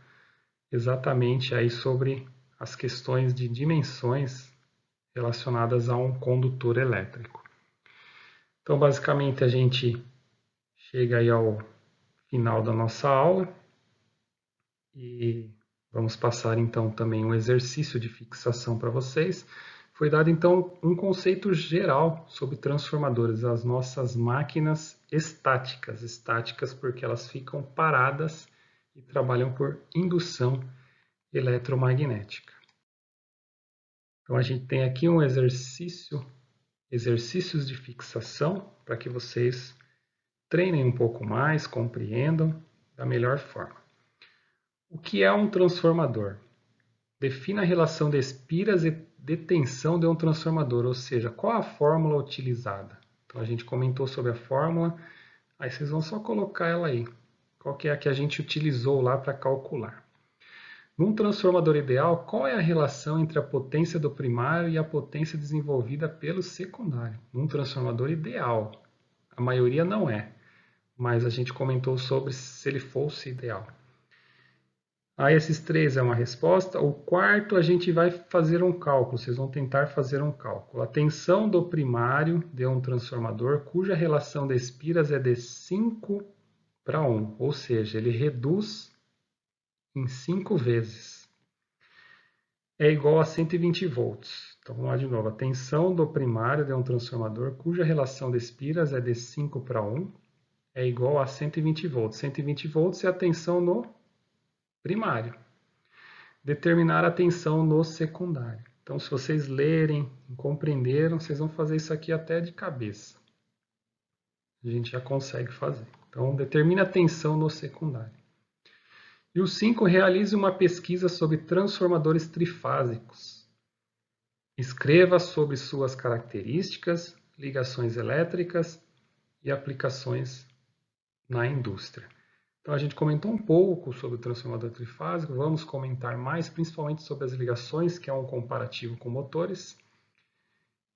exatamente aí sobre as questões de dimensões relacionadas a um condutor elétrico. Então, basicamente, a gente chega aí ao final da nossa aula e vamos passar então também um exercício de fixação para vocês. Foi dado então um conceito geral sobre transformadores, as nossas máquinas estáticas. Estáticas porque elas ficam paradas e trabalham por indução eletromagnética. Então a gente tem aqui um exercícios de fixação para que vocês treinem um pouco mais, compreendam da melhor forma. O que é um transformador? Defina a relação de espiras e detenção de um transformador, ou seja, qual a fórmula utilizada. Então a gente comentou sobre a fórmula, aí vocês vão só colocar ela aí. Qual que é a que a gente utilizou lá para calcular. Num transformador ideal, qual é a relação entre a potência do primário e a potência desenvolvida pelo secundário? Num transformador ideal. A maioria não é, mas a gente comentou sobre se ele fosse ideal. Aí esses três é uma resposta. O quarto a gente vai fazer um cálculo, vocês vão tentar fazer um cálculo. A tensão do primário de um transformador cuja relação de espiras é de 5:1, ou seja, ele reduz em 5 vezes. É igual a 120 volts. Então vamos lá de novo. A tensão do primário de um transformador cuja relação de espiras é de 5:1 é igual a 120 volts. 120 volts é a tensão no primário. Determinar a tensão no secundário. Então, se vocês lerem, compreenderam, vocês vão fazer isso aqui até de cabeça. A gente já consegue fazer. Então, determina a tensão no secundário. E o 5, realize uma pesquisa sobre transformadores trifásicos. Escreva sobre suas características, ligações elétricas e aplicações na indústria. Então a gente comentou um pouco sobre o transformador trifásico, vamos comentar mais, principalmente sobre as ligações, que é um comparativo com motores,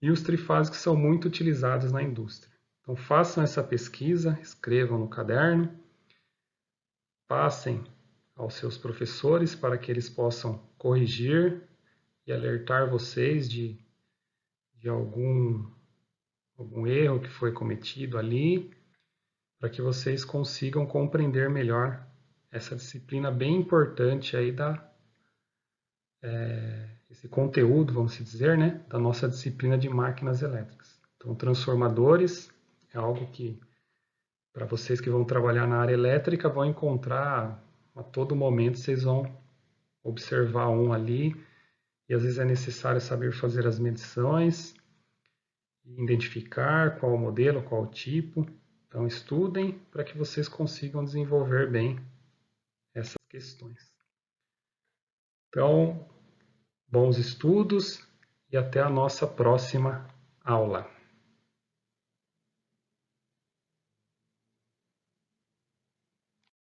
e os trifásicos são muito utilizados na indústria. Então façam essa pesquisa, escrevam no caderno, passem aos seus professores para que eles possam corrigir e alertar vocês de algum erro que foi cometido ali, para que vocês consigam compreender melhor essa disciplina bem importante aí esse conteúdo, vamos dizer, né, da nossa disciplina de máquinas elétricas. Então, transformadores é algo que, para vocês que vão trabalhar na área elétrica, vão encontrar a todo momento, vocês vão observar um ali, e às vezes é necessário saber fazer as medições, identificar qual o modelo, qual o tipo. Então, estudem para que vocês consigam desenvolver bem essas questões. Então, bons estudos e até a nossa próxima aula.